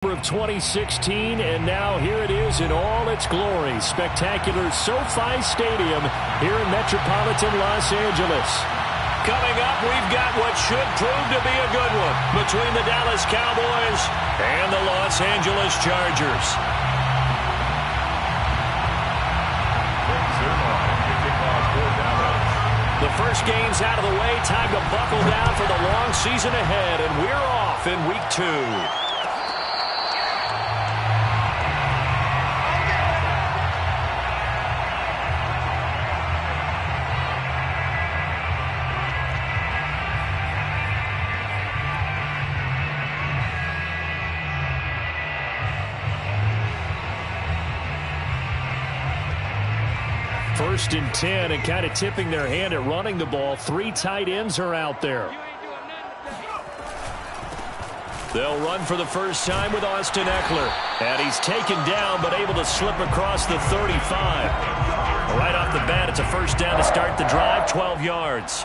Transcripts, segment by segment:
Of 2016, and now here it is in all its glory. Spectacular SoFi Stadium here in metropolitan Los Angeles. Coming up, we've got what should prove to be a good one between the Dallas Cowboys and the Los Angeles Chargers. The first game's out of the way. Time to buckle down for the long season ahead, and we're off in Week 2. First and 10, and kind of tipping their hand at running the ball. 3 tight ends are out there. They'll run for the first time with Austin Eckler. And he's taken down, but able to slip across the 35. Right off the bat, it's a first down to start the drive, 12 yards.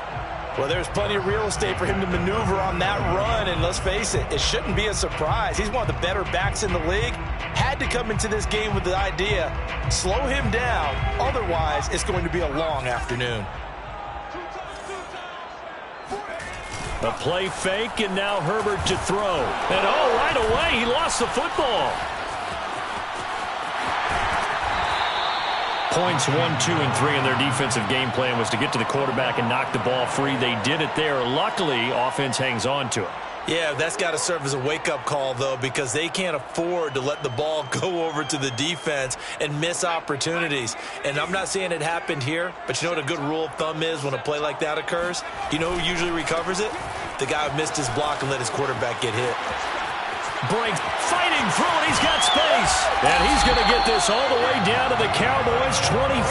Well, there's plenty of real estate for him to maneuver on that run, and let's face it, it shouldn't be a surprise. He's one of the better backs in the league. Had to come into this game with the idea, slow him down, otherwise it's going to be a long afternoon. A play fake, and now Herbert to throw. And right away, he lost the football. Points 1, 2, and 3 in their defensive game plan was to get to the quarterback and knock the ball free. They did it there. Luckily, offense hangs on to it. Yeah, that's got to serve as a wake-up call, though, because they can't afford to let the ball go over to the defense and miss opportunities. And I'm not saying it happened here, but you know what a good rule of thumb is when a play like that occurs? You know who usually recovers it? The guy who missed his block and let his quarterback get hit. Break, fighting through it, he's got space. And he's going to get this all the way down to the Cowboys' 24.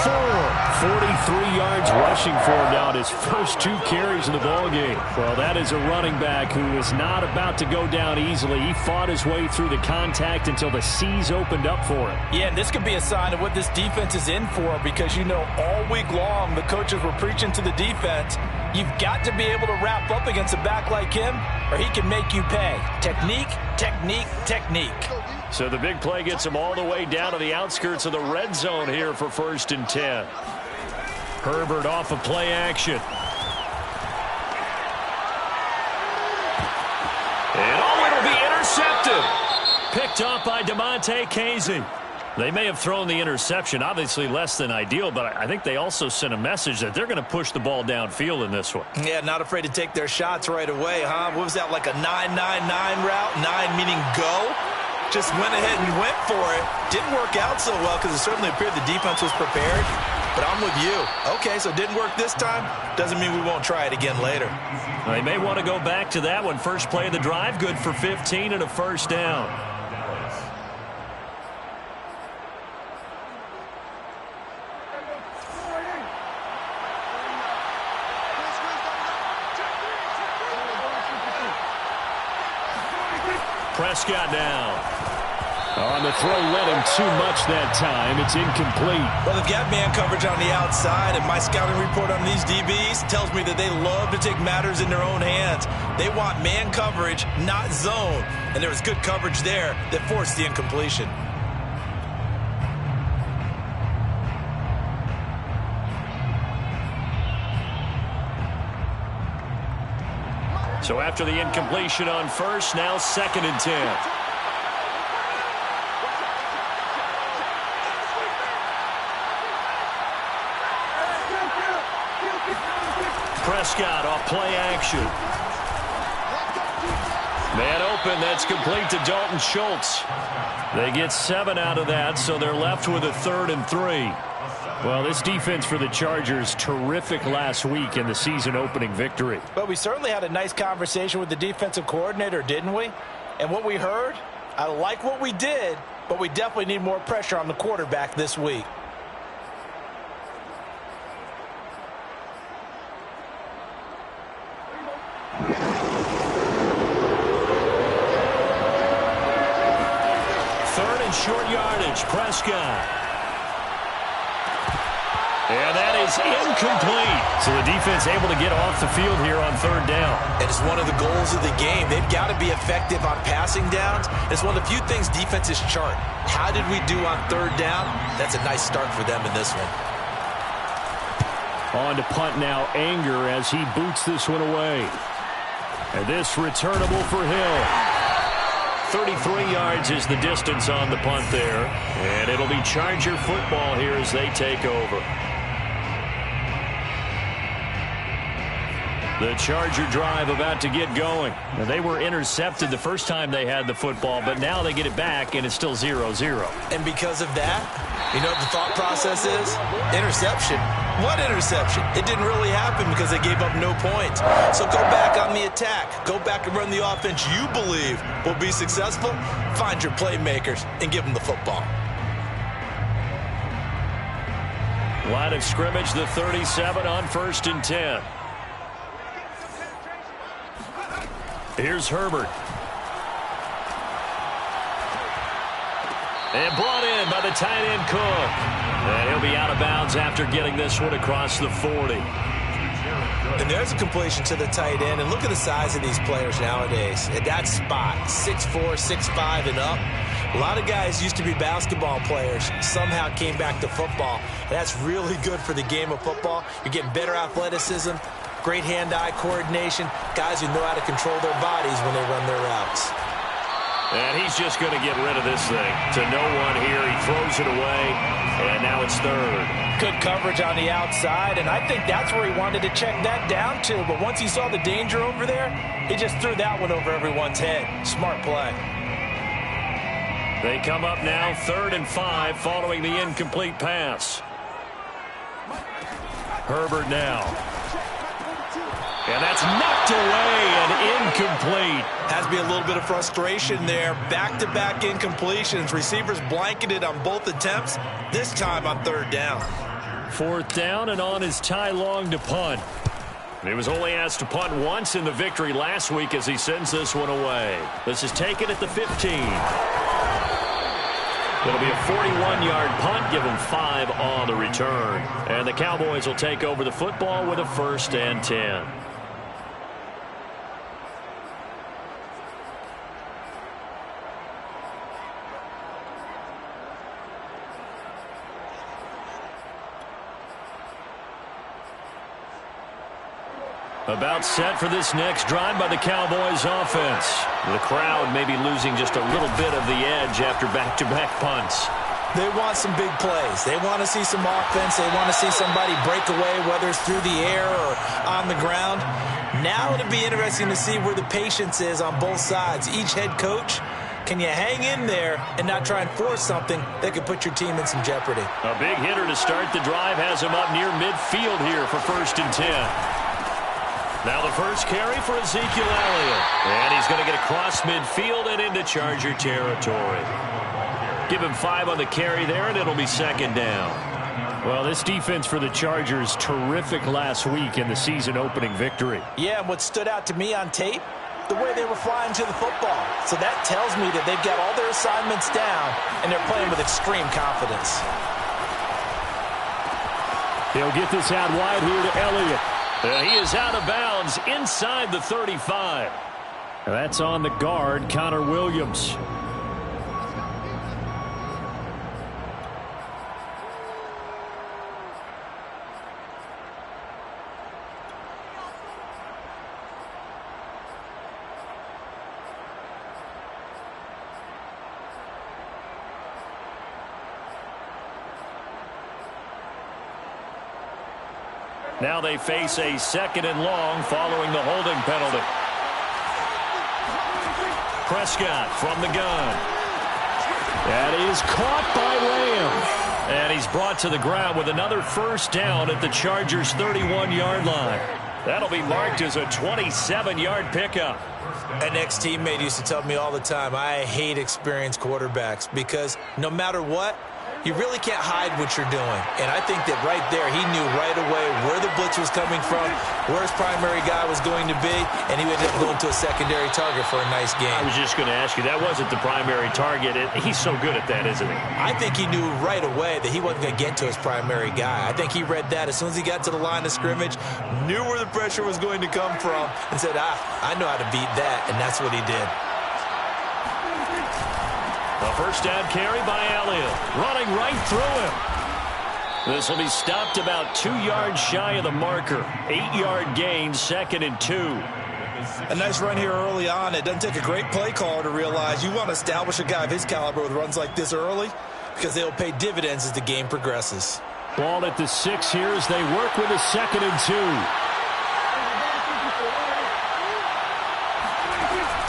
43 yards rushing for him now, his first 2 carries in the ballgame. Well, that is a running back who is not about to go down easily. He fought his way through the contact until the seas opened up for him. Yeah, and this could be a sign of what this defense is in for, because you know all week long the coaches were preaching to the defense, you've got to be able to wrap up against a back like him or he can make you pay. Technique, technique, technique. So the big play gets him all the way down to the outskirts of the red zone here for first and 10. Herbert off of play action. And it'll be intercepted. Picked off by DeMonte Casey. They may have thrown the interception, obviously less than ideal, but I think they also sent a message that they're going to push the ball downfield in this one. Yeah, not afraid to take their shots right away, huh? What was that, like a 9-9-9 route? 9 meaning go? Just went ahead and went for it. Didn't work out so well because it certainly appeared the defense was prepared. But I'm with you. Okay, so it didn't work this time. Doesn't mean we won't try it again later. They may want to go back to that one. First play of the drive, good for 15 and a first down. Prescott now. On the throw, led him too much that time. It's incomplete. Well, they've got man coverage on the outside, and my scouting report on these DBs tells me that they love to take matters in their own hands. They want man coverage, not zone. And there was good coverage there that forced the incompletion. So after the incompletion on first, now second and 10. Prescott off play action. Man open, that's complete to Dalton Schultz. They get 7 out of that, so they're left with a 3rd and 3. Well, this defense for the Chargers, terrific last week in the season-opening victory. But we certainly had a nice conversation with the defensive coordinator, didn't we? And what we heard, I like what we did, but we definitely need more pressure on the quarterback this week. Third and short yardage, Prescott. And that is incomplete. So the defense able to get off the field here on third down. And it's one of the goals of the game. They've got to be effective on passing downs. It's one of the few things defenses chart. How did we do on third down? That's a nice start for them in this one. On to punt now, Anger, as he boots this one away. And this returnable for Hill. 33 yards is the distance on the punt there. And it'll be Charger football here as they take over. The Charger drive about to get going. Now, they were intercepted the first time they had the football, but now they get it back, and it's still 0-0. And because of that, you know what the thought process is? Interception. What interception? It didn't really happen because they gave up no points. So go back on the attack. Go back and run the offense you believe will be successful. Find your playmakers and give them the football. Line of scrimmage, the 37 on 1st and 10. Here's Herbert. And brought in by the tight end Cook. And he'll be out of bounds after getting this one across the 40. And there's a completion to the tight end. And look at the size of these players nowadays. At that spot, 6'4", 6'5", and up. A lot of guys used to be basketball players, somehow came back to football. That's really good for the game of football. You're getting better athleticism, great hand-eye coordination, guys who know how to control their bodies when they run their routes. And he's just going to get rid of this thing. To no one here, he throws it away, and now it's third. Good coverage on the outside, and I think that's where he wanted to check that down to. But once he saw the danger over there, he just threw that one over everyone's head. Smart play. They come up now 3rd and 5 following the incomplete pass. Herbert now. And that's knocked away and incomplete. Has to be a little bit of frustration there. Back-to-back incompletions. Receivers blanketed on both attempts, this time on 3rd down. 4th down, and on is Ty Long to punt. And he was only asked to punt once in the victory last week as he sends this one away. This is taken at the 15. It'll be a 41-yard punt, give him 5 on the return. And the Cowboys will take over the football with a 1st and 10. About set for this next drive by the Cowboys offense. The crowd may be losing just a little bit of the edge after back-to-back punts. They want some big plays. They want to see some offense. They want to see somebody break away, whether it's through the air or on the ground. Now it'll be interesting to see where the patience is on both sides. Each head coach, can you hang in there and not try and force something that could put your team in some jeopardy? A big hitter to start the drive has him up near midfield here for 1st and 10. Now the first carry for Ezekiel Elliott. And he's going to get across midfield and into Charger territory. Give him 5 on the carry there, and it'll be 2nd down. Well, this defense for the Chargers, terrific last week in the season-opening victory. Yeah, and what stood out to me on tape, the way they were flying to the football. So that tells me that they've got all their assignments down, and they're playing with extreme confidence. They'll get this out wide here to Elliott. He is out of bounds inside the 35. That's on the guard, Connor Williams. Now they face a 2nd and long following the holding penalty. Prescott from the gun. That is caught by Lamb. And he's brought to the ground with another 1st down at the Chargers' 31-yard line. That'll be marked as a 27-yard pickup. An ex-teammate used to tell me all the time, I hate experienced quarterbacks because no matter what, You really can't hide what you're doing. And I think that right there, he knew right away where the blitz was coming from, where his primary guy was going to be, and he ended up going to a secondary target for a nice game. I was just going to ask you, that wasn't the primary target. He's so good at that, isn't he? I think he knew right away that he wasn't going to get to his primary guy. I think he read that as soon as he got to the line of scrimmage, knew where the pressure was going to come from, and said, I know how to beat that, and that's what he did. A first down carry by Elliott, running right through him. This will be stopped about 2 yards shy of the marker. 8-yard gain, 2nd and 2. A nice run here early on. It doesn't take a great play caller to realize you want to establish a guy of his caliber with runs like this early because they'll pay dividends as the game progresses. Ball at the 6 here as they work with a 2nd and 2.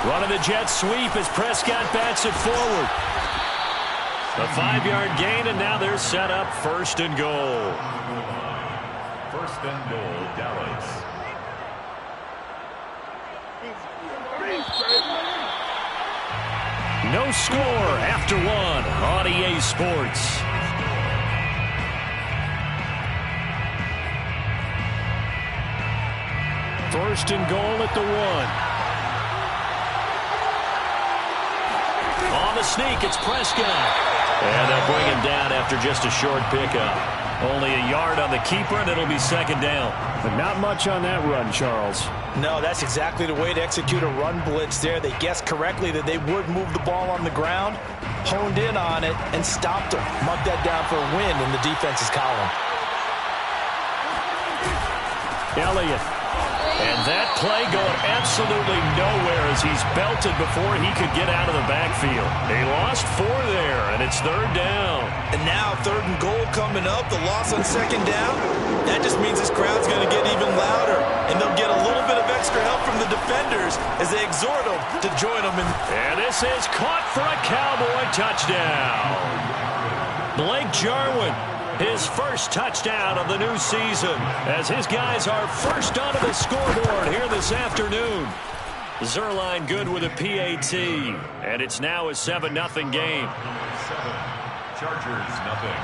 Running the jet sweep as Prescott bats it forward. A 5-yard gain, and now they're set up 1st and goal. 1st and goal, Dallas. No score after 1 on EA Sports. First and goal at the 1. On the sneak, it's Prescott. And they'll bring him down after just a short pickup. Only a yard on the keeper, and it'll be 2nd down. But not much on that run, Charles. No, that's exactly the way to execute a run blitz there. They guessed correctly that they would move the ball on the ground, honed in on it, and stopped them. Marked that down for a win in the defense's column. Elliott. And that play going absolutely nowhere as he's belted before he could get out of the backfield. They lost 4 there, and it's 3rd down. And now 3rd and goal coming up. The loss on 2nd down. That just means this crowd's going to get even louder. And they'll get a little bit of extra help from the defenders as they exhort them to join them. And this is caught for a Cowboy touchdown. Blake Jarwin. His first touchdown of the new season as his guys are first onto the scoreboard here this afternoon. Zerline good with a PAT, and it's now a 7-0 game. 7, Chargers, nothing.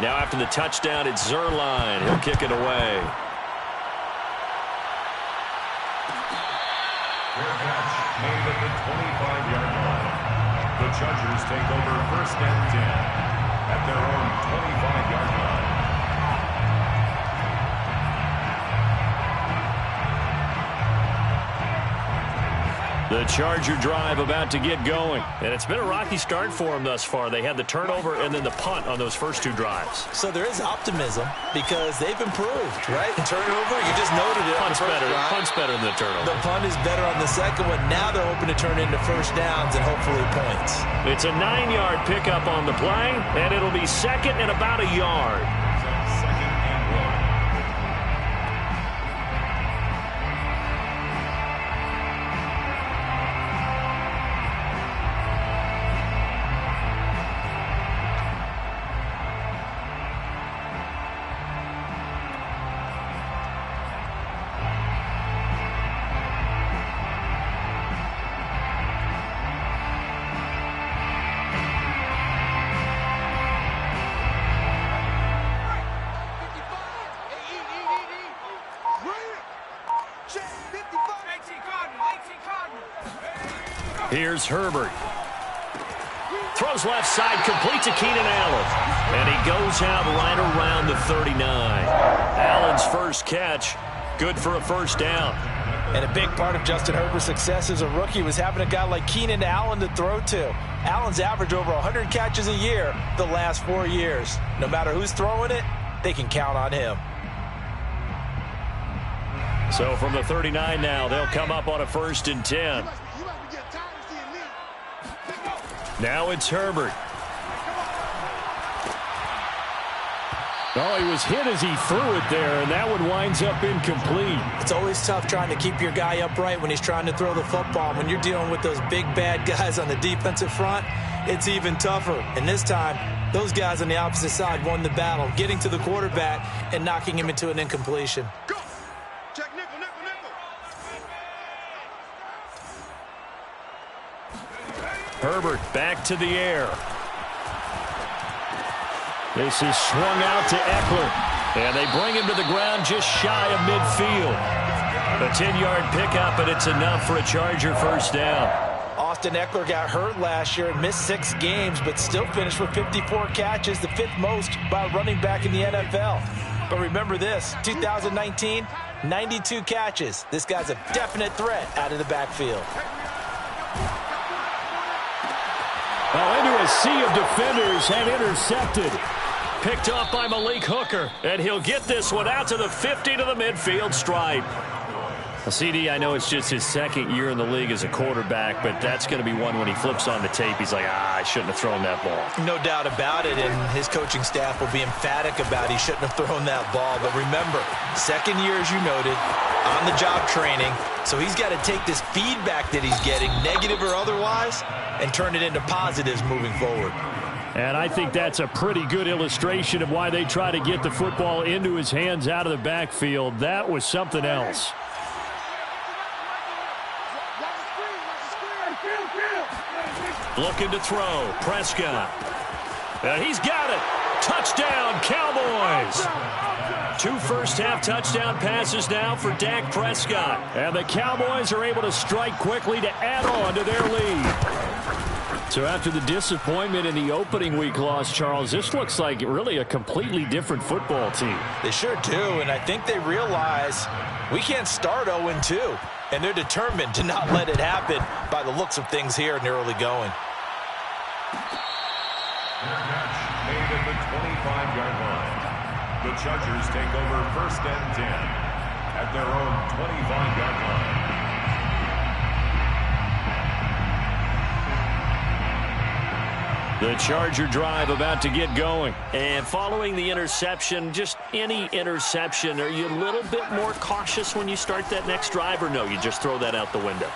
Now after the touchdown, it's Zerline. He'll kick it away. Fair catch made at the 25-yard line. The Chargers take over 1st and 10. At their own 25-yard line. The Charger drive about to get going. And it's been a rocky start for them thus far. They had the turnover and then the punt on those first 2 drives. So there is optimism because they've improved, right? Turnover, you just noted it. Punt's better than the turnover. The punt is better on the second one. Now they're hoping to turn into first downs and hopefully points. It's a 9-yard pickup on the play, and it'll be 2nd and about a yard. 2nd and 1. Here's Herbert. Throws left side, complete to Keenan Allen. And he goes out right around the 39. Allen's first catch, good for a first down. And a big part of Justin Herbert's success as a rookie was having a guy like Keenan Allen to throw to. Allen's averaged over 100 catches a year the last 4 years. No matter who's throwing it, they can count on him. So from the 39 now, they'll come up on a 1st and 10. Now it's Herbert. Oh, he was hit as he threw it there, and that one winds up incomplete. It's always tough trying to keep your guy upright when he's trying to throw the football. When you're dealing with those big, bad guys on the defensive front, it's even tougher. And this time, those guys on the opposite side won the battle, getting to the quarterback and knocking him into an incompletion. Go! Check nickel, nickel, nickel. Herbert back to the air. This is swung out to Eckler. And they bring him to the ground just shy of midfield. A 10-yard pickup, and it's enough for a Charger first down. Austin Eckler got hurt last year and missed 6 games, but still finished with 54 catches, the 5th most by a running back in the NFL. But remember this, 2019, 92 catches. This guy's a definite threat out of the backfield. Well, into a sea of defenders and intercepted. Picked off by Malik Hooker, and he'll get this one out to the 50 to the midfield stripe. CD, I know it's just his 2nd year in the league as a quarterback, but that's going to be one when he flips on the tape. He's like, I shouldn't have thrown that ball. No doubt about it, and his coaching staff will be emphatic about he shouldn't have thrown that ball. But remember, 2nd year, as you noted, on-the-job training, so he's got to take this feedback that he's getting, negative or otherwise, and turn it into positives moving forward. And I think that's a pretty good illustration of why they try to get the football into his hands out of the backfield. That was something else. Looking to throw. Prescott. And he's got it. Touchdown, Cowboys. 2 first-half touchdown passes now for Dak Prescott. And the Cowboys are able to strike quickly to add on to their lead. So after the disappointment in the opening week loss, Charles, this looks like really a completely different football team. They sure do, and I think they realize we can't start 0-2. And they're determined to not let it happen by the looks of things here in the early going. Match made at the 25-yard line. The Chargers take over 1st and 10 at their own 25-yard line. The Charger drive about to get going. And following the interception, just any interception, are you a little bit more cautious when you start that next drive, or no, you just throw that out the window?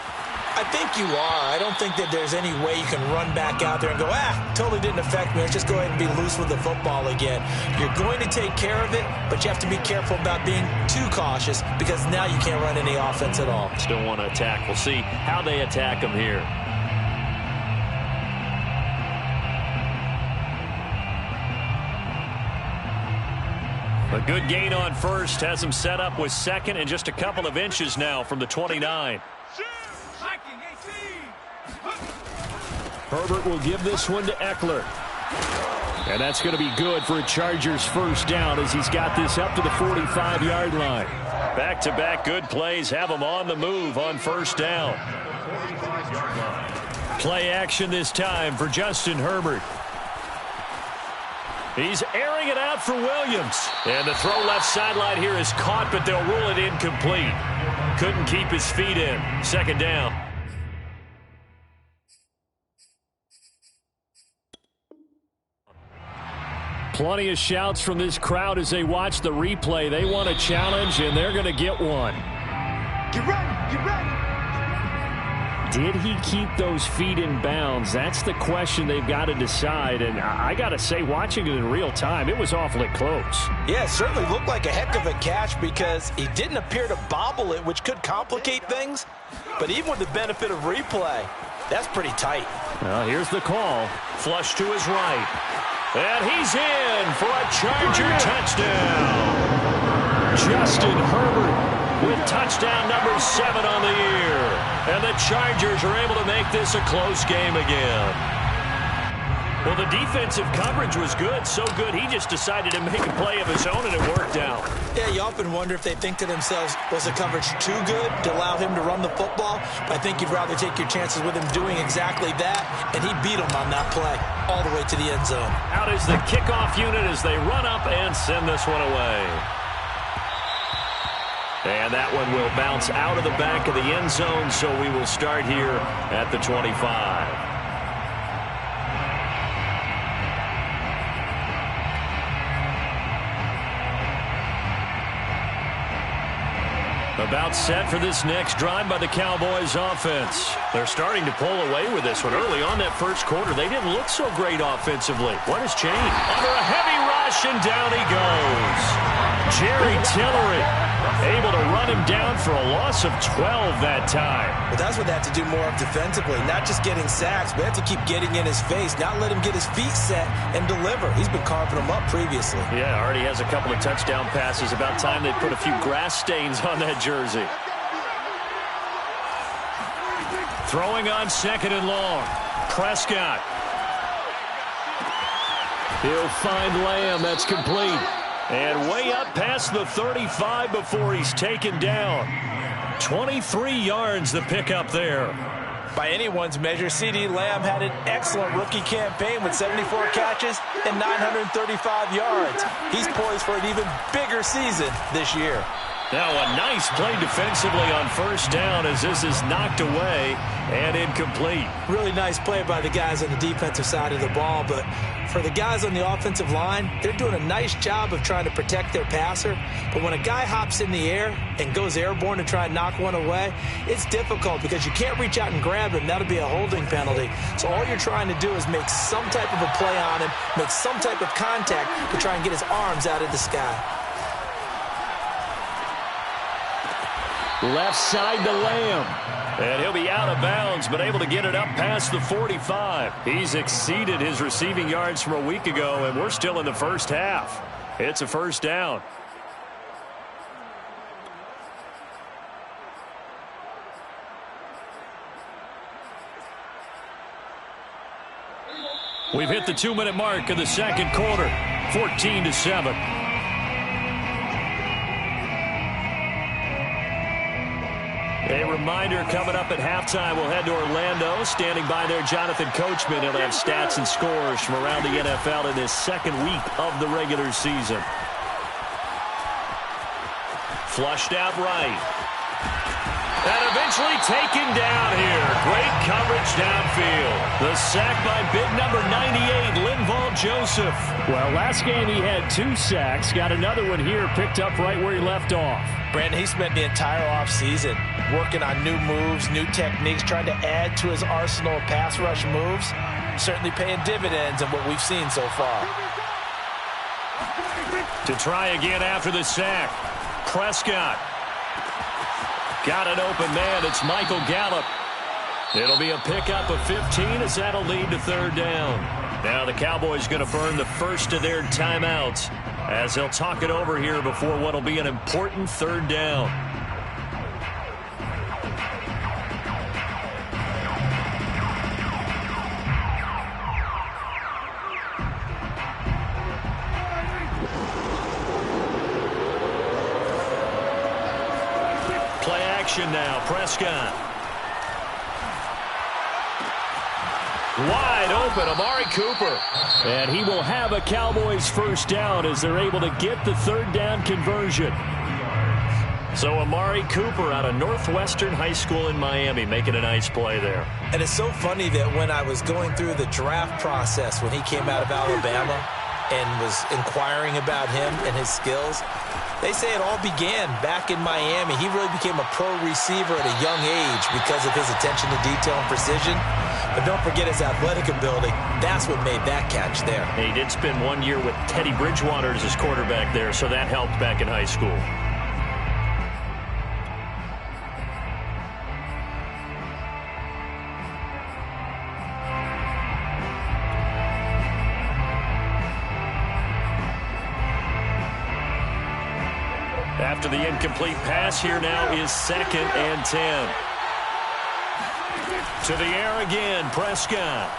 I think you are. I don't think that there's any way you can run back out there and go, totally didn't affect me. Let's just go ahead and be loose with the football again. You're going to take care of it, but you have to be careful about being too cautious because now you can't run any offense at all. Still want to attack. We'll see how they attack them here. A good gain on first has him set up with 2nd and just a couple of inches now from the 29. Herbert will give this one to Eckler. And that's going to be good for a Chargers first down as he's got this up to the 45-yard line. Back-to-back good plays have him on the move on first down. Play action this time for Justin Herbert. He's airing it out for Williams. And the throw left sideline here is caught, but they'll rule it incomplete. Couldn't keep his feet in. 2nd down. Plenty of shouts from this crowd as they watch the replay. They want a challenge, and they're going to get one. Get ready, get ready. Did he keep those feet in bounds? That's the question they've got to decide. And I got to say, watching it in real time, it was awfully close. Yeah, it certainly looked like a heck of a catch because he didn't appear to bobble it, which could complicate things. But even with the benefit of replay, that's pretty tight. Well, here's the call. Flush to his right. And he's in for a Charger touchdown. Justin Herbert with touchdown number 7 on the year. And the Chargers are able to make this a close game again. Well, the defensive coverage was good, so good he just decided to make a play of his own, and it worked out. Yeah, you often wonder if they think to themselves, was the coverage too good to allow him to run the football? I think you'd rather take your chances with him doing exactly that, and he beat him on that play all the way to the end zone. Out is the kickoff unit as they run up and send this one away. And that one will bounce out of the back of the end zone, so we will start here at the 25. About set for this next drive by the Cowboys offense. They're starting to pull away with this one. Early on that first quarter, they didn't look so great offensively. What has changed? Under a heavy rush, and down he goes. Jerry Tillery able to run him down for a loss of 12 that time. But that's what they have to do more of defensively, not just getting sacks, but they have to keep getting in his face, not let him get his feet set and deliver. He's been carving them up previously. Yeah, already has a couple of touchdown passes. About time they put a few grass stains on that jersey. Throwing on 2nd and long. Prescott. He'll find Lamb. That's complete. And way up past the 35 before he's taken down. 23 yards the pickup there. By anyone's measure, CeeDee Lamb had an excellent rookie campaign with 74 catches and 935 yards. He's poised for an even bigger season this year. Now a nice play defensively on 1st down as this is knocked away and incomplete. Really nice play by the guys on the defensive side of the ball, but for the guys on the offensive line, they're doing a nice job of trying to protect their passer. But when a guy hops in the air and goes airborne to try and knock one away, it's difficult because you can't reach out and grab him. That'll be a holding penalty. So all you're trying to do is make some type of a play on him, make some type of contact to try and get his arms out of the sky. Left side to Lamb. And he'll be out of bounds, but able to get it up past the 45. He's exceeded his receiving yards from a week ago, and we're still in the 1st half. It's a 1st down. We've hit the 2-minute mark of the 2nd quarter. 14-7. A reminder, coming up at halftime, we'll head to Orlando. Standing by there, Jonathan Coachman. He'll have stats and scores from around the NFL in this 2nd week of the regular season. Flushed out right. And eventually taken down here. Great coverage downfield. The sack by big number 98, Linval Joseph. Well, last game he had 2 sacks. Got another one here, picked up right where he left off. Brandon, he spent the entire offseason working on new moves, new techniques, trying to add to his arsenal of pass rush moves. Certainly paying dividends in what we've seen so far. To try again after the sack. Prescott. Got an open man. It's Michael Gallup. It'll be a pickup of 15 as that'll lead to 3rd down. Now the Cowboys going to burn the first of their timeouts as they'll talk it over here before what will be an important 3rd down. Play action now. Prescott. Wide open, Amari Cooper. And he will have a Cowboys 1st down as they're able to get the 3rd down conversion. So Amari Cooper out of Northwestern High School in Miami making a nice play there. And it's so funny that when I was going through the draft process when he came out of Alabama and was inquiring about him and his skills, they say it all began back in Miami. He really became a pro receiver at a young age because of his attention to detail and precision. But don't forget his athletic ability. That's what made that catch there. He did spend 1 year with Teddy Bridgewater as his quarterback there, so that helped back in high school. After the incomplete pass, here now is 2nd and 10. To the air again, Prescott.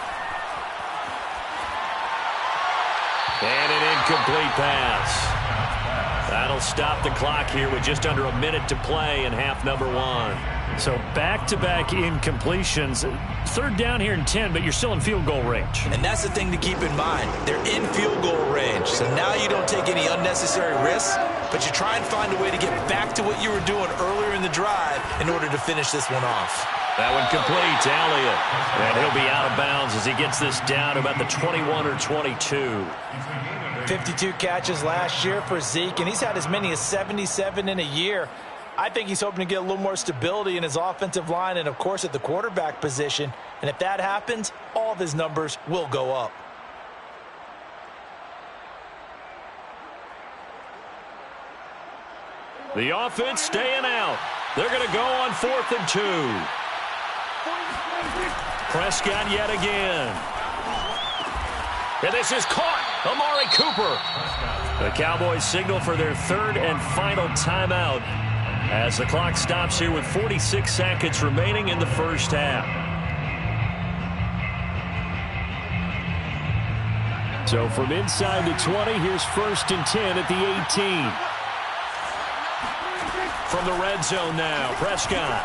And an incomplete pass. That'll stop the clock here with just under a minute to play in half number 1. So back-to-back incompletions. 3rd down here in 10, but you're still in field goal range. And that's the thing to keep in mind. They're in field goal range. So now you don't take any unnecessary risks, but you try and find a way to get back to what you were doing earlier in the drive in order to finish this one off. That one complete to Elliott. And he'll be out of bounds as he gets this down to about the 21 or 22. 52 catches last year for Zeke, and he's had as many as 77 in a year. I think he's hoping to get a little more stability in his offensive line and, of course, at the quarterback position. And if that happens, all of his numbers will go up. The offense staying out. They're going to go on 4th and 2. Prescott yet again. And this is caught. Amari Cooper. The Cowboys signal for their 3rd and final timeout as the clock stops here with 46 seconds remaining in the first half. So from inside the 20, here's 1st and 10 at the 18. From the red zone now, Prescott.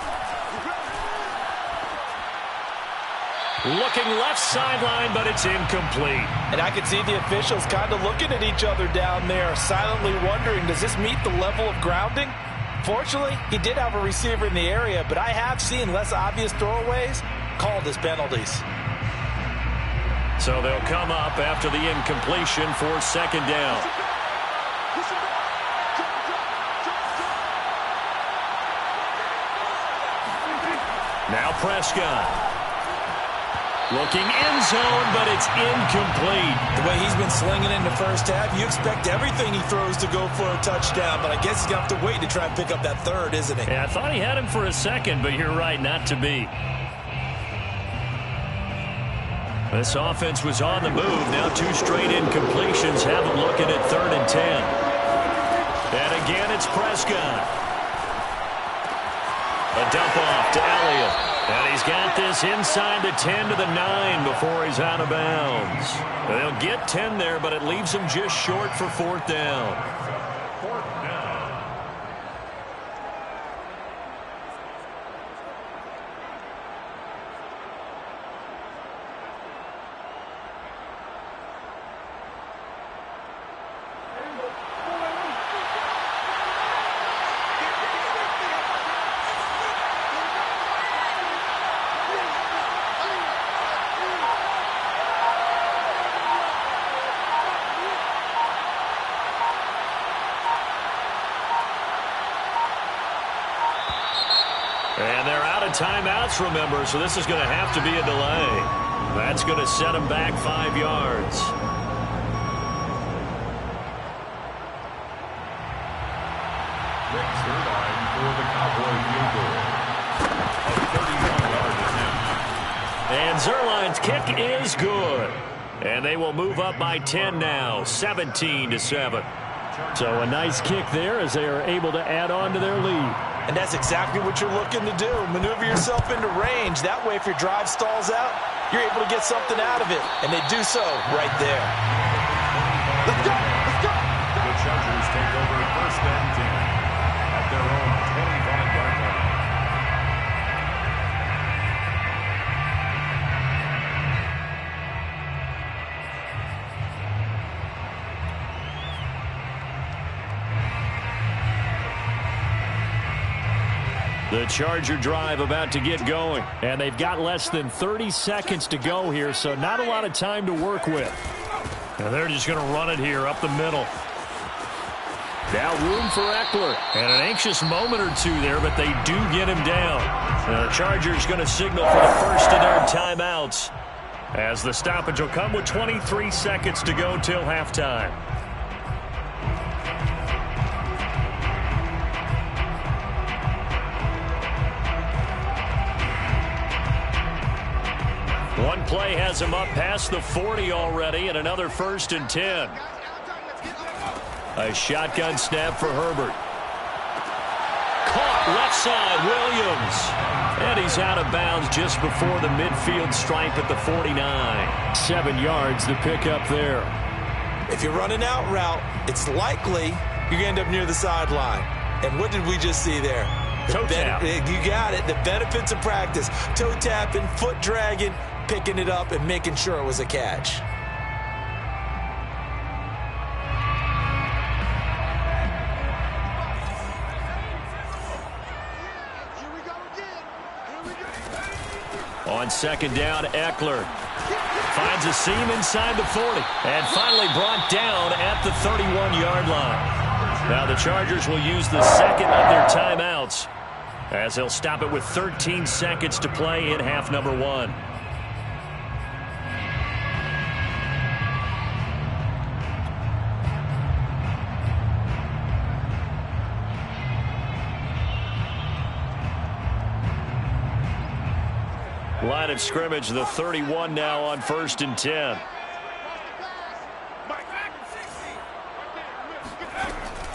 Looking left sideline, but it's incomplete. And I can see the officials kind of looking at each other down there, silently wondering, does this meet the level of grounding? Fortunately, he did have a receiver in the area, but I have seen less obvious throwaways called as penalties. So they'll come up after the incompletion for 2nd down. Now Prescott. Looking end zone, but it's incomplete. The way he's been slinging in the first half, you expect everything he throws to go for a touchdown, but I guess he's going to have to wait to try and pick up that 3rd, isn't he? Yeah, I thought he had him for a second, but you're right, not to be. This offense was on the move. Now 2 straight incompletions have them looking at 3rd and 10. And again, it's Prescott. A dump off to Elliott. And he's got this inside the 10 to the 9 before he's out of bounds. They'll get 10 there, but it leaves him just short for 4th down. 4th down. And they're out of timeouts, remember, so this is going to have to be a delay. That's going to set them back 5 yards. Next line for the Cowboy field goal. A 31-yard attempt. And Zerline's kick is good. And they will move up by 10 now, 17-7. So a nice kick there as they are able to add on to their lead. And that's exactly what you're looking to do. Maneuver yourself into range. That way, if your drive stalls out, you're able to get something out of it. And they do so right there. Let's go! Let's go! The Chargers take over 1st and 10 at their own 25-yard line. The Charger drive about to get going. And they've got less than 30 seconds to go here, so not a lot of time to work with. And they're just going to run it here up the middle. Now room for Eckler. And an anxious moment or two there, but they do get him down. And the Chargers going to signal for the first of their timeouts, as the stoppage will come with 23 seconds to go till halftime. One play has him up past the 40 already, and another 1st and 10. A shotgun snap for Herbert. Caught left side, Williams. And he's out of bounds just before the midfield stripe at the 49. 7 yards to pick up there. If you're running out route, it's likely you're going to end up near the sideline. And what did we just see there? Toe tap. You got it. The benefits of practice. Toe tapping, foot dragging, picking it up, and making sure it was a catch. On 2nd down, Eckler finds a seam inside the 40 and finally brought down at the 31-yard line. Now the Chargers will use the second of their timeouts as they'll stop it with 13 seconds to play in half number 1. line of scrimmage. The 31 now on 1st and 10.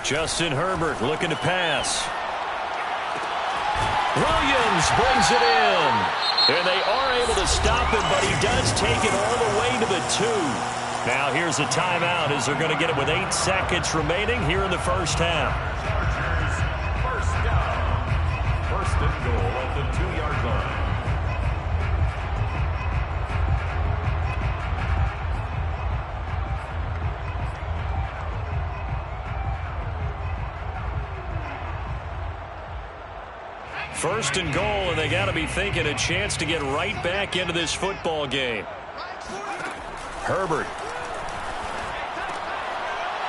Justin Herbert looking to pass. Williams brings it in. And they are able to stop him, but he does take it all the way to the 2. Now here's a timeout as they're going to get it with 8 seconds remaining here in the first half. Chargers, first down. First and goal at the 2-yard line. First and goal, and they got to be thinking a chance to get right back into this football game. Herbert.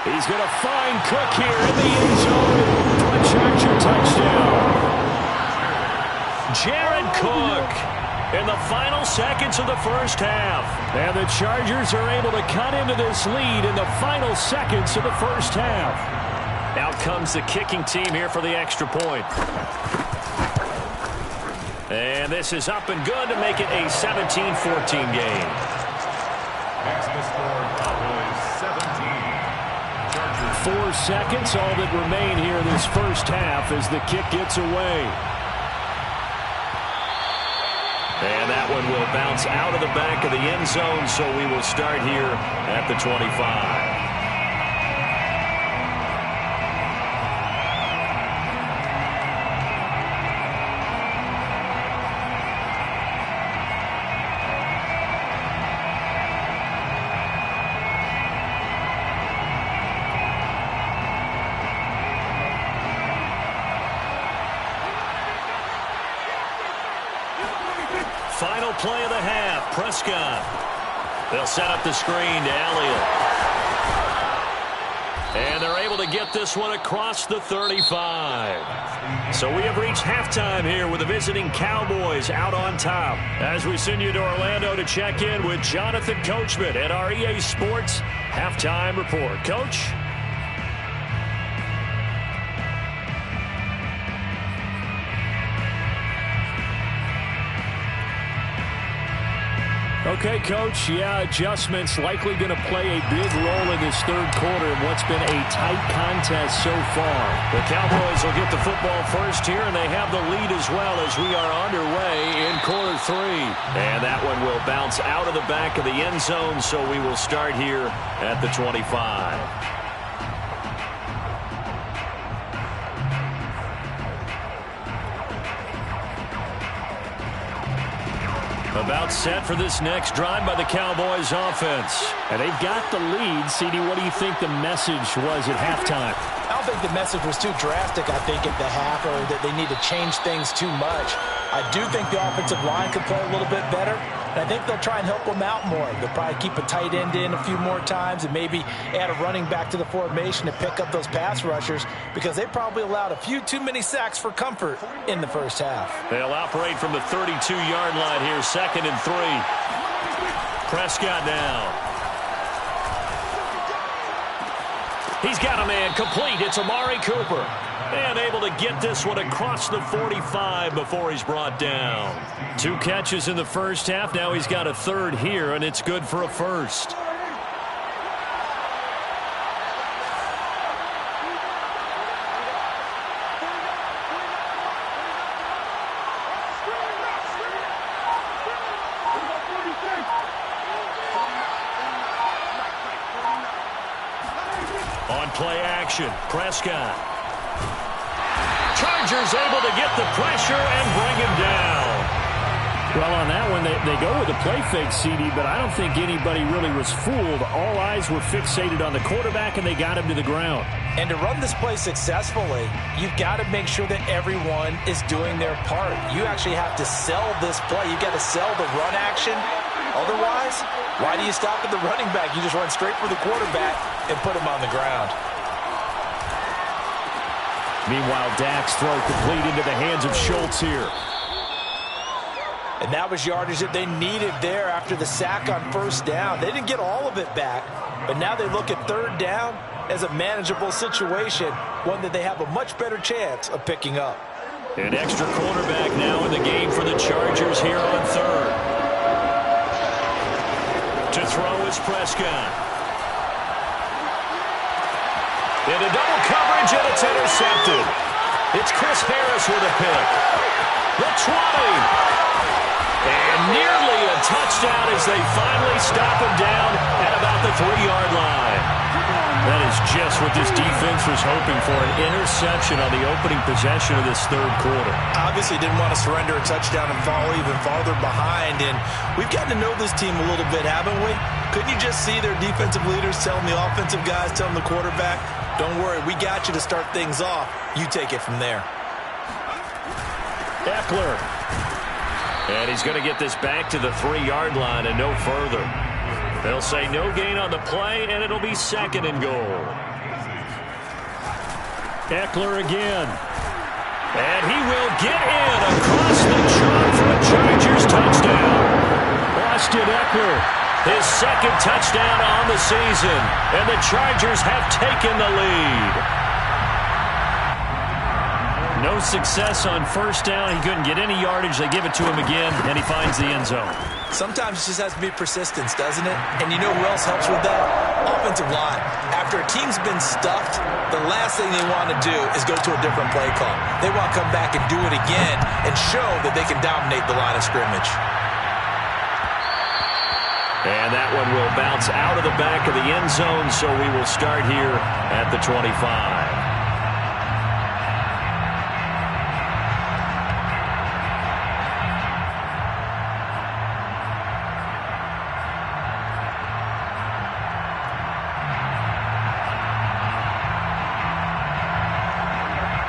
He's going to find Cook here in the end zone for a Charger touchdown. Jared Cook in the final seconds of the first half. And the Chargers are able to cut into this lead in the final seconds of the first half. Out comes the kicking team here for the extra point. And this is up and good to make it a 17-14 game. Next to score, Cowboys 17. Chargers 4 seconds, all that remain here in this first half as the kick gets away. And that one will bounce out of the back of the end zone, so we will start here at the 25. Final play of the half, Prescott. They'll set up the screen to Elliott. And they're able to get this one across the 35. So we have reached halftime here with the visiting Cowboys out on top. As we send you to Orlando to check in with Jonathan Coachman at our EA Sports Halftime Report. Coach? Okay, Coach, yeah, adjustments likely going to play a big role in this third quarter in what's been a tight contest so far. The Cowboys will get the football first here, and they have the lead as well as we are underway in quarter 3. And that one will bounce out of the back of the end zone, so we will start here at the 25. About set for this next drive by the Cowboys offense. And they've got the lead. CD, what do you think the message was at halftime? I don't think the message was too drastic, I think, at the half, or that they need to change things too much. I do think the offensive line could play a little bit better, and I think they'll try and help them out more. They'll probably keep a tight end in a few more times and maybe add a running back to the formation to pick up those pass rushers, because they probably allowed a few too many sacks for comfort in the first half. They'll operate from the 32-yard line here, 2nd and 3. Prescott now. He's got a man complete. It's Amari Cooper. And able to get this one across the 45 before he's brought down. 2 catches in the first half. Now he's got a third here, and it's good for a first. On play action, Prescott. Chargers able to get the pressure and bring him down. Well, on that one, they go with the play fake, CD, but I don't think anybody really was fooled. All eyes were fixated on the quarterback, and they got him to the ground. And to run this play successfully, you've got to make sure that everyone is doing their part. You actually have to sell this play. You've got to sell the run action. Otherwise, why do you stop at the running back? You just run straight for the quarterback and put him on the ground. Meanwhile, Dak's throw complete into the hands of Schultz here. And that was yardage that they needed there after the sack on first down. They didn't get all of it back, but now they look at third down as a manageable situation, one that they have a much better chance of picking up. An extra quarterback now in the game for the Chargers here on third. To throw is Prescott. Into double coverage, and it's intercepted. It's Chris Harris with a pick. The 20. And nearly a touchdown as they finally stop him down at about the 3-yard line. That is just what this defense was hoping for, an interception on the opening possession of this third quarter. Obviously didn't want to surrender a touchdown and fall even farther behind. And we've gotten to know this team a little bit, haven't we? Couldn't you just see their defensive leaders telling the offensive guys, telling the quarterback, don't worry, we got you to start things off. You take it from there. Eckler. And he's going to get this back to the 3-yard line and no further. They'll say no gain on the play, and it'll be 2nd and goal. Eckler again. And he will get in across the chalk for a Chargers touchdown. Austin Eckler, his 2nd touchdown on the season, and the Chargers have taken the lead. No success on first down. He couldn't get any yardage. They give it to him again, and he finds the end zone. Sometimes it just has to be persistence, doesn't it? And you know who else helps with that? Offensive line. After a team's been stuffed, the last thing they want to do is go to a different play call. They want to come back and do it again and show that they can dominate the line of scrimmage. And that one will bounce out of the back of the end zone, so we will start here at the 25.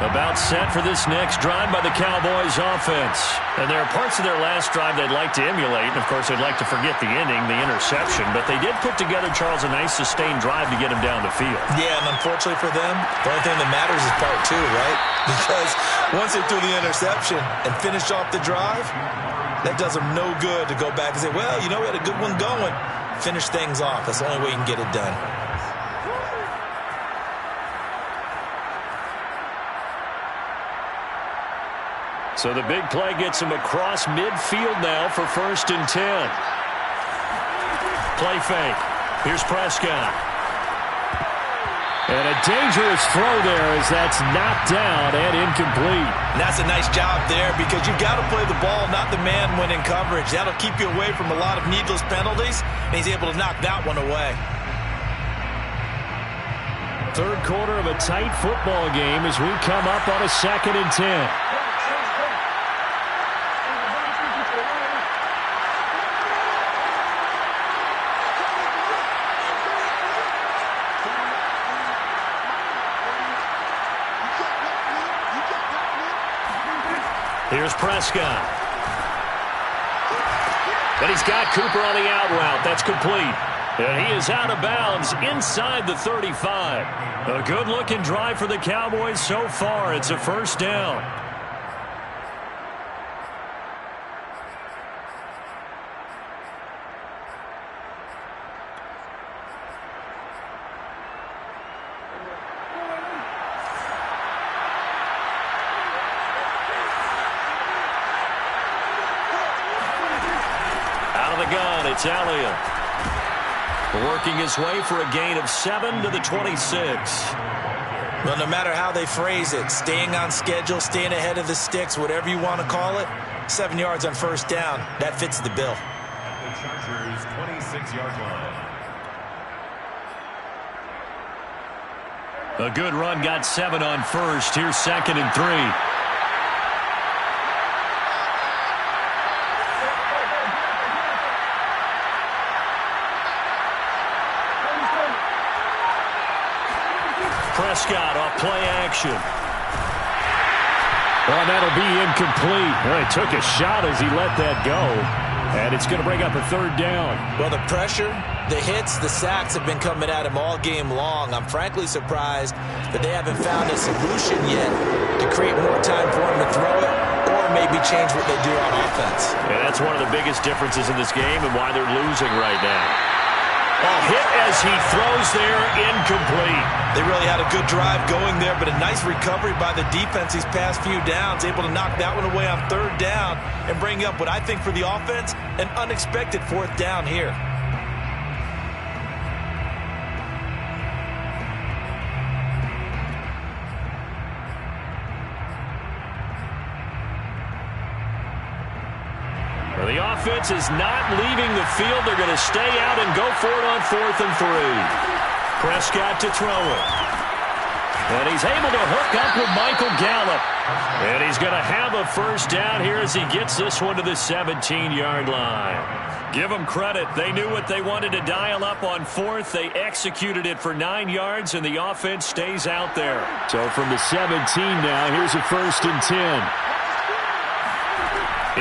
About set for this next drive by the Cowboys offense. And there are parts of their last drive they'd like to emulate. And, of course, they'd like to forget the inning, the interception. But they did put together, Charles, a nice sustained drive to get him down the field. Yeah, and unfortunately for them, the only thing that matters is part 2, right? Because once they threw the interception and finished off the drive, that does them no good to go back and say, well, you know, we had a good one going. Finish things off. That's the only way you can get it done. So the big play gets him across midfield now for 1st and 10. Play fake. Here's Prescott. And a dangerous throw there as that's knocked down and incomplete. And that's a nice job there because you've got to play the ball, not the man when in coverage. That'll keep you away from a lot of needless penalties, and he's able to knock that one away. Third quarter of a tight football game as we come up on a 2nd and 10. Here's Prescott. And he's got Cooper on the out route. That's complete. And he is out of bounds inside the 35. A good-looking drive for the Cowboys so far. It's a 1st down. It's Elliott working his way for a gain of 7 to the 26. Well, no matter how they phrase it, staying on schedule, staying ahead of the sticks, whatever you want to call it, 7 yards on 1st down, that fits the bill. At the Chargers' 26-yard line. A good run got 7 on 1st. Here's 2nd and 3. Prescott off play action. Well, that'll be incomplete. Well, he took a shot as he let that go. And it's going to bring up a 3rd down. Well, the pressure, the hits, the sacks have been coming at him all game long. I'm frankly surprised that they haven't found a solution yet to create more time for him to throw it or maybe change what they do on offense. And that's one of the biggest differences in this game and why they're losing right now. A hit as he throws there, incomplete. They really had a good drive going there, but a nice recovery by the defense these past few downs, able to knock that one away on 3rd down and bring up what I think for the offense, an unexpected 4th down here. offense is not leaving the field. They're going to stay out and go for it on 4th and 3. Prescott to throw it. And he's able to hook up with Michael Gallup. And he's going to have a first down here as he gets this one to the 17-yard line. Give them credit. They knew what they wanted to dial up on 4th. They executed it for 9 yards, and the offense stays out there. So from the 17 now, here's a 1st and 10.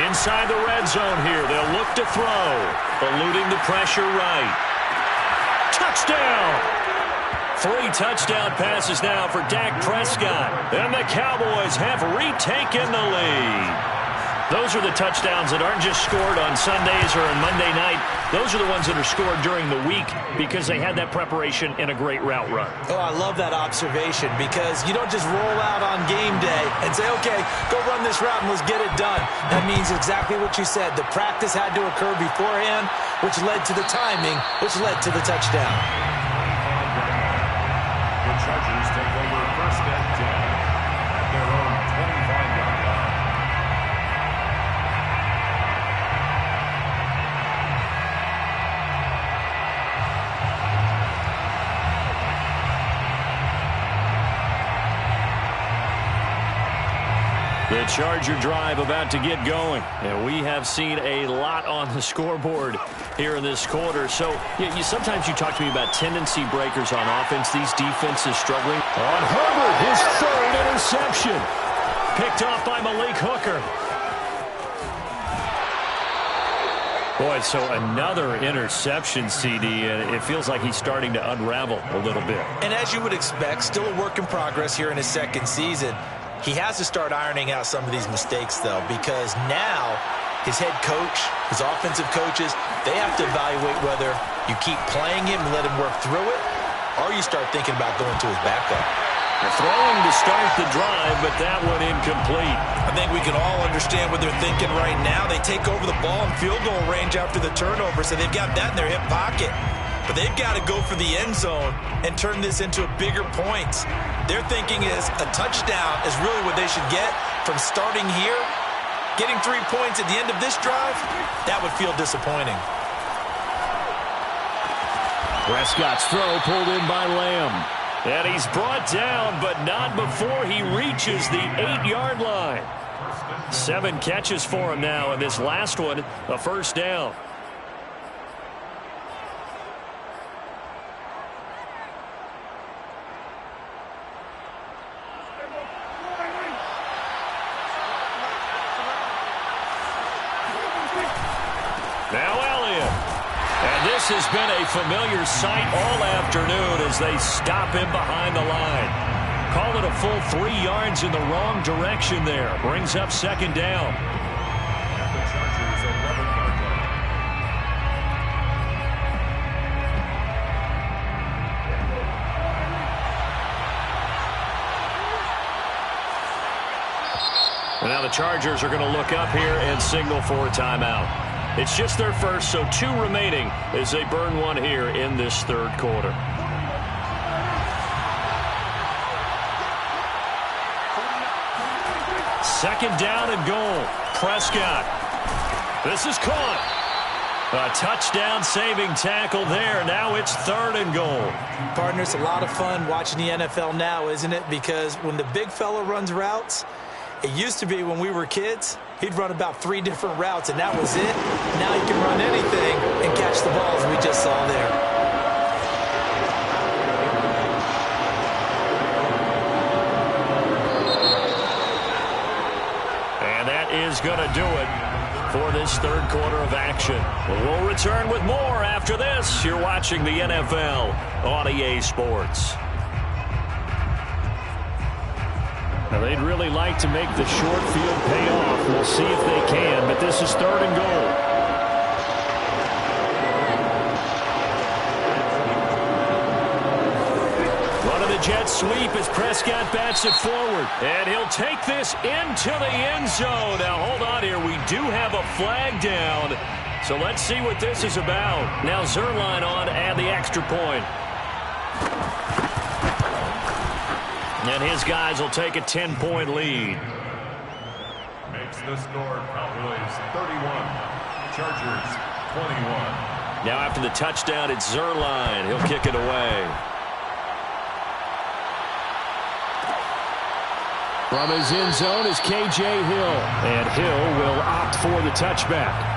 Inside the red zone here. They'll look to throw. Eluding the pressure right. Touchdown! 3 touchdown passes now for Dak Prescott. And the Cowboys have retaken the lead. Those are the touchdowns that aren't just scored on Sundays or on Monday night. Those are the ones that are scored during the week because they had that preparation and a great route run. Oh, I love that observation because you don't just roll out on game day and say, okay, go run this route and let's get it done. That means exactly what you said. The practice had to occur beforehand, which led to the timing, which led to the touchdown. The Chargers take over 1st and 10 at their own 25-yard line. The Charger drive about to get going. And we have seen a lot on the scoreboard here in this quarter. So sometimes you talk to me about tendency breakers on offense. These defenses struggling. On Herbert, his 3rd interception. Picked off by Malik Hooker. Boy, so another interception, CD, and it feels like he's starting to unravel a little bit. And as you would expect, still a work in progress here in his 2nd season. He has to start ironing out some of these mistakes, though, because now his head coach, his offensive coaches, they have to evaluate whether you keep playing him and let him work through it, or you start thinking about going to his backup. They're throwing to start the drive, but that one incomplete. I think we can all understand what they're thinking right now. They take over the ball in field goal range after the turnover, so they've got that in their hip pocket. But they've got to go for the end zone and turn this into a bigger point. Their thinking is a touchdown is really what they should get from starting here. Getting 3 points at the end of this drive, that would feel disappointing. Prescott's throw pulled in by Lamb. And he's brought down, but not before he reaches the 8-yard line. 7 catches for him now, and this last one, a first down. Now Elliott. And this has been a familiar sight all afternoon as they stop him behind the line. Call it a full 3 yards in the wrong direction there. Brings up 2nd down. At the Chargers' 11-yard line. And now the Chargers are going to look up here and signal for a timeout. It's just their first, so 2 remaining as they burn one here in this 3rd quarter. Second down and goal. Prescott. This is caught. A touchdown-saving tackle there. Now it's 3rd and goal. Partner, it's a lot of fun watching the NFL now, isn't it? Because when the big fella runs routes, it used to be when we were kids, he'd run about 3 different routes, and that was it. Now he can run anything and catch the balls we just saw there. And that is going to do it for this 3rd quarter of action. We'll return with more after this. You're watching the NFL on EA Sports. Now, they'd really like to make the short field pay off. We'll see if they can, but this is 3rd and goal. Running the jet sweep as Prescott bats it forward. And he'll take this into the end zone. Now, hold on here. We do have a flag down. So let's see what this is about. Now, Zerline on and the extra point. And his guys will take a 10-point lead. Makes the score Cowboys 31, Chargers 21. Now after the touchdown, it's Zerline. He'll kick it away. From his end zone is K.J. Hill. And Hill will opt for the touchback.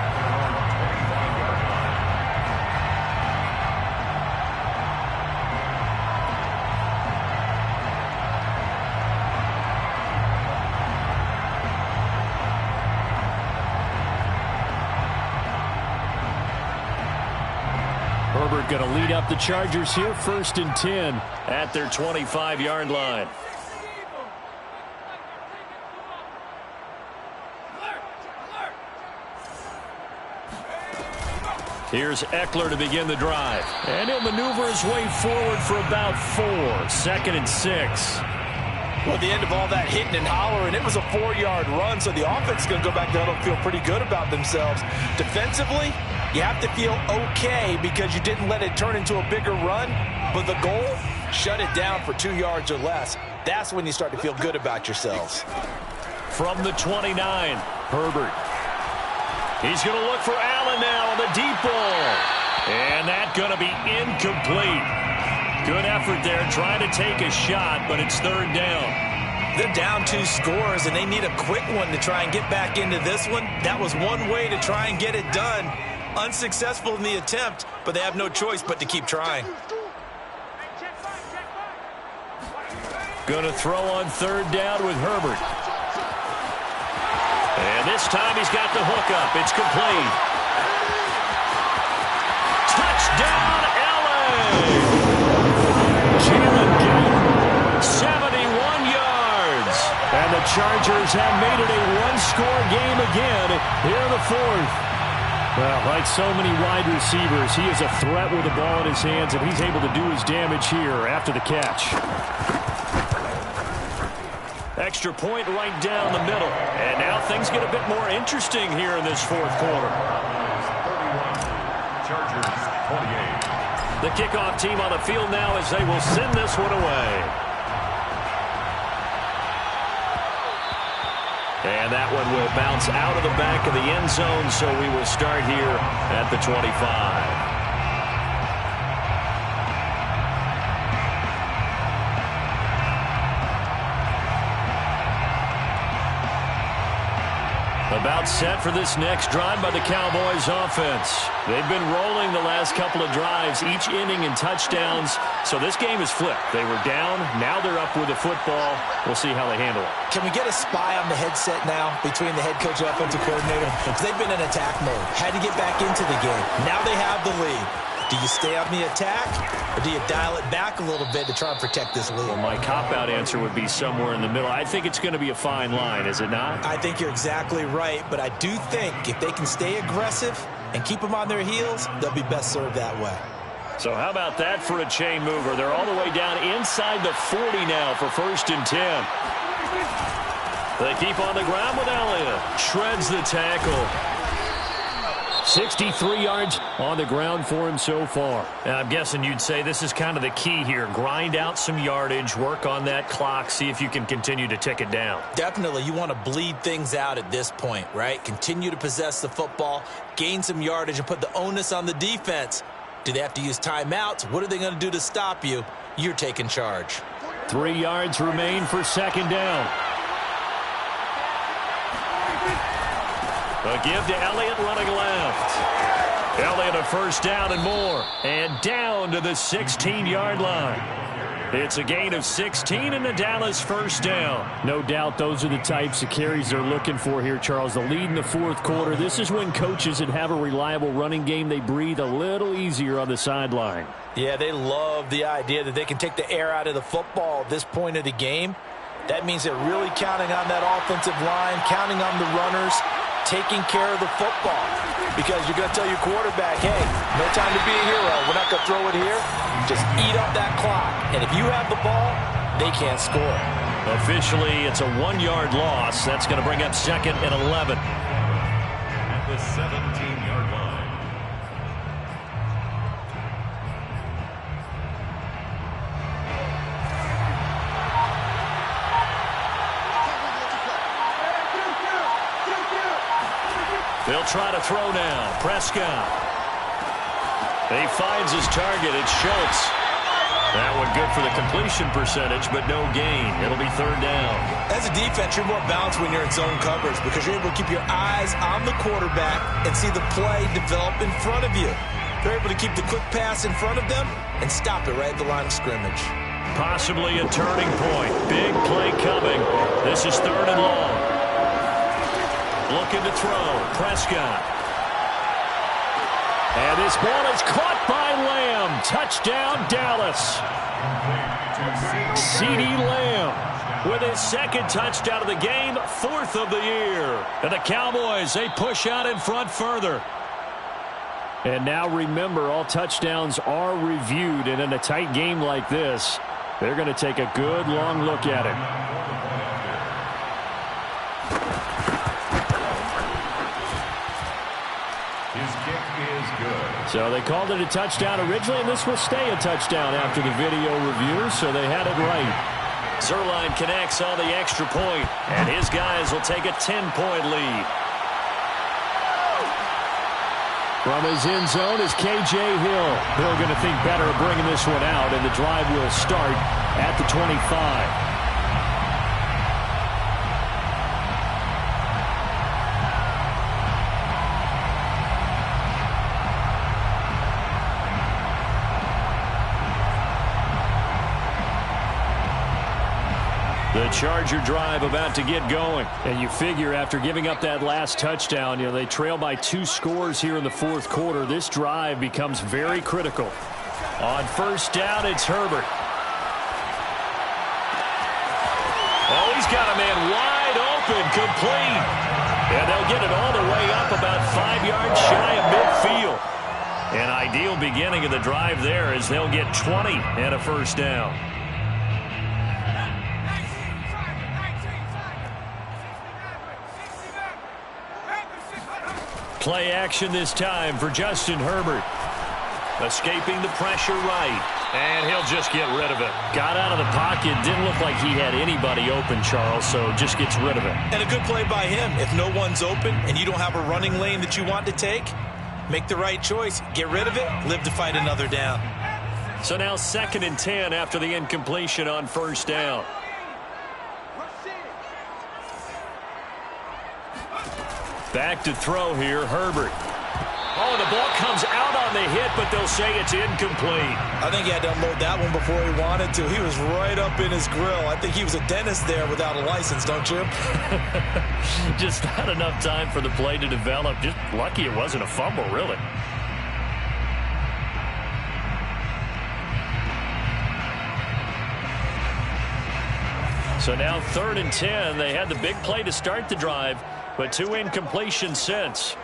Herbert going to lead up the Chargers here, 1st and 10 at their 25-yard line. Here's Eckler to begin the drive. And he'll maneuver his way forward for about 4. 2nd and 6. Well, at the end of all that hitting and hollering, it was a 4-yard run, so the offense is going to go back there and feel pretty good about themselves. Defensively, you have to feel okay because you didn't let it turn into a bigger run, but the goal, shut it down for 2 yards or less. That's when you start to feel good about yourselves. From the 29, Herbert. He's going to look for Allen now on the deep ball. And that's going to be incomplete. Good effort there, trying to take a shot, but it's 3rd down. They're down 2 scores, and they need a quick one to try and get back into this one. That was one way to try and get it done. Unsuccessful in the attempt, but they have no choice but to keep trying. Going to throw on 3rd down with Herbert. And this time he's got the hook up. It's complete. Touchdown, LA! Jalen Gilbert, 71 yards. and the Chargers have made it a one-score game again here in the 4th. Well, like so many wide receivers, he is a threat with the ball in his hands, and he's able to do his damage here after the catch. Extra point right down the middle. And now things get a bit more interesting here in this 4th quarter. 31. Chargers 28. The kickoff team on the field now as they will send this one away. And that one will bounce out of the back of the end zone, so we will start here at the 25. About set for this next drive by the Cowboys offense. They've been rolling the last couple of drives, each inning in touchdowns. So this game is flipped. They were down. Now they're up with the football. We'll see how they handle it. Can we get a spy on the headset now between the head coach and offensive coordinator? Because they've been in attack mode. Had to get back into the game. Now they have the lead. Do you stay on the attack, or do you dial it back a little bit to try and protect this lead? Well, my cop-out answer would be somewhere in the middle. I think it's going to be a fine line, is it not? I think you're exactly right, but I do think if they can stay aggressive and keep them on their heels, they'll be best served that way. So how about that for a chain mover? They're all the way down inside the 40 now for 1st and 10. They keep on the ground with Elliott. Shreds the tackle. 63 yards on the ground for him so far. And I'm guessing you'd say this is kind of the key here. Grind out some yardage, work on that clock, see if you can continue to tick it down. Definitely, you want to bleed things out at this point, right? Continue to possess the football, gain some yardage, and put the onus on the defense. Do they have to use timeouts? What are they going to do to stop you? You're taking charge. 3 yards remain for 2nd down. A give to Elliott running left. Elliott a 1st down and more. And down to the 16-yard line. It's a gain of 16 and the Dallas 1st down. No doubt those are the types of carries they're looking for here, Charles. The lead in the 4th quarter. This is when coaches that have a reliable running game, they breathe a little easier on the sideline. Yeah, they love the idea that they can take the air out of the football at this point of the game. That means they're really counting on that offensive line, counting on the runners, taking care of the football. Because you're going to tell your quarterback, hey, no time to be a hero. We're not going to throw it here. Just eat up that clock. And if you have the ball, they can't score. Officially, it's a 1-yard loss. That's going to bring up 2nd and 11. At the 17-yard line. They'll They'll try to throw now. Prescott. He finds his target. It's Schultz. That one good for the completion percentage, but no gain. It'll be third down. As a defense, you're more balanced when you're in zone coverage because you're able to keep your eyes on the quarterback and see the play develop in front of you. They're able to keep the quick pass in front of them and stop it right at the line of scrimmage. Possibly a turning point. Big play coming. This is third and long. Looking to throw. Prescott. And this ball is caught by Lamb. Touchdown, Dallas. CeeDee Lamb with his second touchdown of the game, fourth of the year. And the Cowboys, they push out in front further. And now remember, all touchdowns are reviewed. And in a tight game like this, they're going to take a good long look at it. So they called it a touchdown originally, and this will stay a touchdown after the video review, so they had it right. Zerline connects on the extra point, and his guys will take a 10-point lead. From his end zone is K.J. Hill. Hill going to think better of bringing this one out, and the drive will start at the 25. The Charger drive about to get going. And you figure after giving up that last touchdown, they trail by 2 scores here in the fourth quarter. This drive becomes very critical. On first down, it's Herbert. Oh, he's got a man wide open, complete. And they'll get it all the way up about 5 yards shy of midfield. An ideal beginning of the drive there as they'll get 20 and a first down. Play action this time for Justin Herbert. Escaping the pressure right. And he'll just get rid of it. Got out of the pocket. Didn't look like he had anybody open, Charles, so just gets rid of it. And a good play by him. If no one's open and you don't have a running lane that you want to take, make the right choice. Get rid of it. Live to fight another down. So now 2nd and 10 after the incompletion on first down. Back to throw here, Herbert. Oh, the ball comes out on the hit, but they'll say it's incomplete. I think he had to unload that one before he wanted to. He was right up in his grill. I think he was a dentist there without a license, don't you? Just not enough time for the play to develop. Just lucky it wasn't a fumble, really. So now 3rd and 10. They had the big play to start the drive, but 2 incompletions since.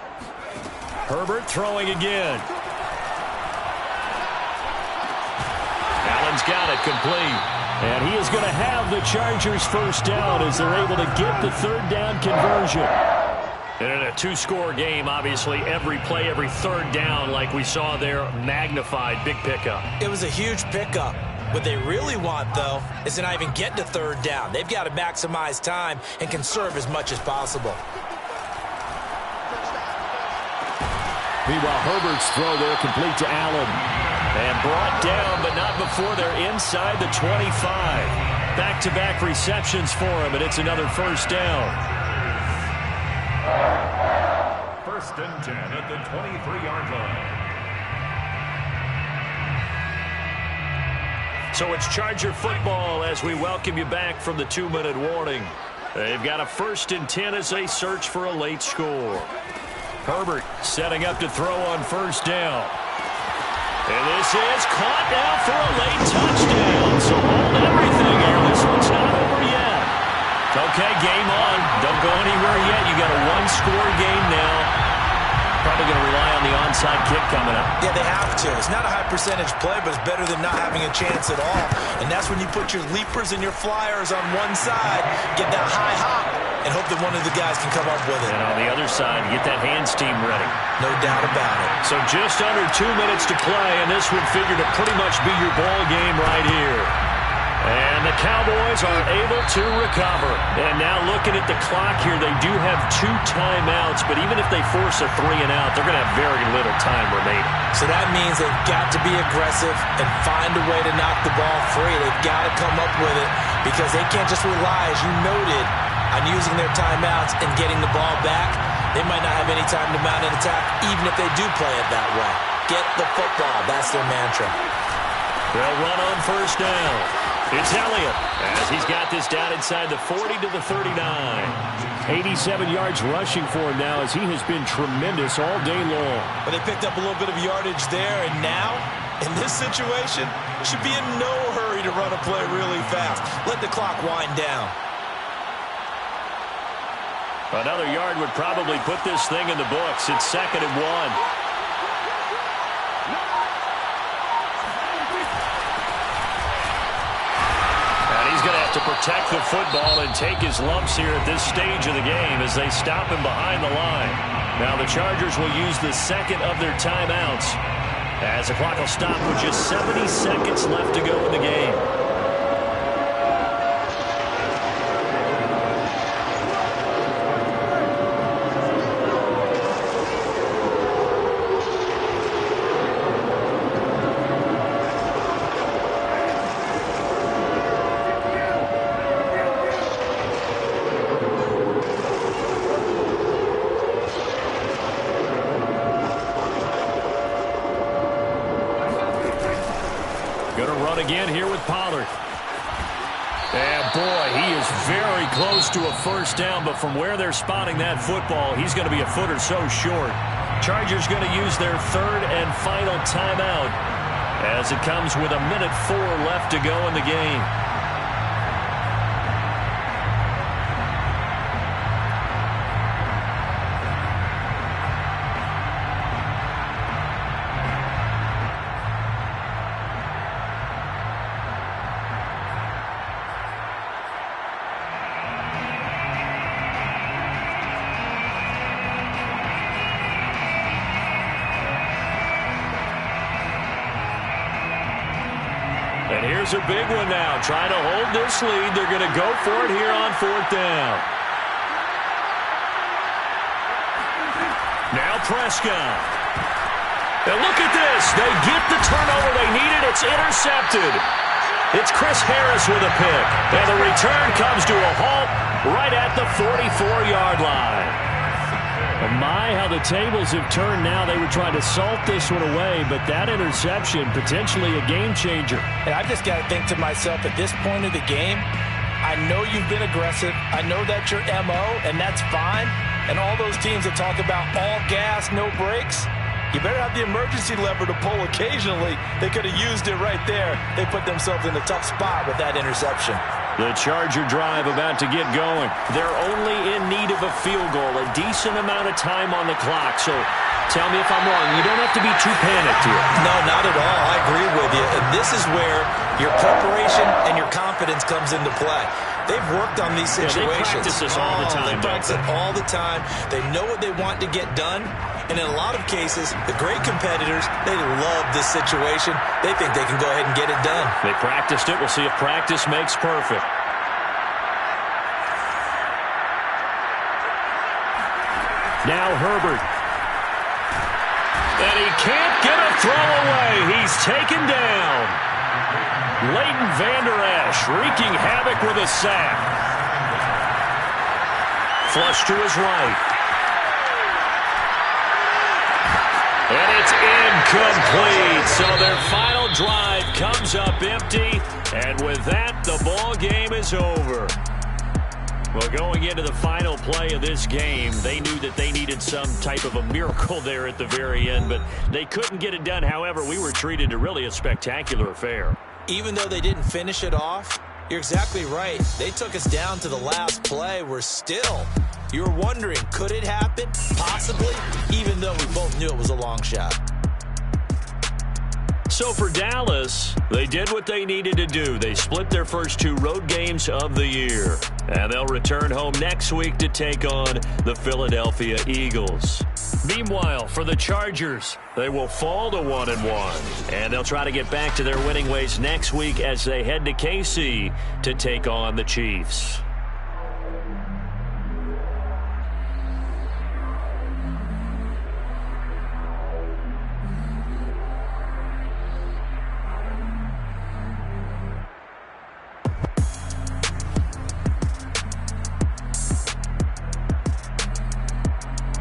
Herbert throwing again. Allen's got it complete. And he is going to have the Chargers first down as they're able to get the 3rd down conversion. And in a 2-score game, obviously, every play, every 3rd down, like we saw there, magnified, big pickup. It was a huge pickup. What they really want, though, is to not even get to 3rd down. They've got to maximize time and conserve as much as possible. Meanwhile, Herbert's throw there complete to Allen. And brought down, but not before they're inside the 25. Back-to-back receptions for him, and it's another first down. 1st and 10 at the 23-yard line. So it's Charger football as we welcome you back from the 2-minute warning. They've got a 1st and 10 as they search for a late score. Herbert setting up to throw on first down. And this is caught now for a late touchdown. So hold everything here. This one's not over yet. Okay, game on. Don't go anywhere yet. You got a 1-score game now. Probably going to rely on the onside kick coming up. Yeah, they have to. It's not a high-percentage play, but it's better than not having a chance at all. And that's when you put your leapers and your flyers on one side, get that high hop, and hope that one of the guys can come up with it. And on the other side, get that hands team ready. No doubt about it. So just under 2 minutes to play, and this would figure to pretty much be your ball game right here. And the Cowboys are able to recover. And now looking at the clock here, they do have 2 timeouts, but even if they force a 3-and-out, they're going to have very little time remaining. So that means they've got to be aggressive and find a way to knock the ball free. They've got to come up with it because they can't just rely, as you noted, on using their timeouts and getting the ball back. They might not have any time to mount an attack, even if they do play it that way. Get the football. That's their mantra. They'll run on first down. It's Elliott as he's got this down inside the 40 to the 39. 87 yards rushing for him now as he has been tremendous all day long. But they picked up a little bit of yardage there, and now, in this situation, should be in no hurry to run a play really fast. Let the clock wind down. Another yard would probably put this thing in the books. It's 2nd and 1. He's going to have to protect the football and take his lumps here at this stage of the game as they stop him behind the line. Now the Chargers will use the 2nd of their timeouts as the clock will stop with just 70 seconds left to go in the game. Again here with Pollard. And boy, he is very close to a first down, but from where they're spotting that football, he's going to be a foot or so short. Chargers going to use their 3rd and final timeout as it comes with 1:04 left to go in the game. And here's a big one now. Trying to hold this lead. They're going to go for it here on 4th down. Now Prescott. And look at this. They get the turnover they needed. It's intercepted. It's Chris Harris with a pick. And the return comes to a halt right at the 44-yard line. Oh my, how the tables have turned now. They were trying to salt this one away, but that interception, potentially a game changer. And I've just got to think to myself, at this point of the game, I know you've been aggressive. I know that's your MO, and that's fine. And all those teams that talk about all gas, no brakes, you better have the emergency lever to pull occasionally. They could have used it right there. They put themselves in a tough spot with that interception. The Charger drive about to get going. They're only in need of a field goal, a decent amount of time on the clock. So tell me if I'm wrong. You don't have to be too panicked here. No, not at all. I agree with you. And this is where your preparation and your confidence comes into play. They've worked on these situations. They practice this all the time. They practice it all the time. They know what they want to get done. And in a lot of cases, the great competitors, they love this situation. They think they can go ahead and get it done. They practiced it. We'll see if practice makes perfect. Now Herbert. And he can't get a throw away. He's taken down. Leighton Vander Esch wreaking havoc with a sack. Flush to his right. And it's incomplete. So their final drive comes up empty. And with that, the ball game is over. Well, going into the final play of this game, they knew that they needed some type of a miracle there at the very end, but they couldn't get it done. However, we were treated to really a spectacular affair. Even though they didn't finish it off, you're exactly right. They took us down to the last play. We're still, you were wondering, could it happen? Possibly, even though we both knew it was a long shot. So for Dallas, they did what they needed to do. They split their first 2 road games of the year. And they'll return home next week to take on the Philadelphia Eagles. Meanwhile, for the Chargers, they will fall to 1-1. And they'll try to get back to their winning ways next week as they head to KC to take on the Chiefs.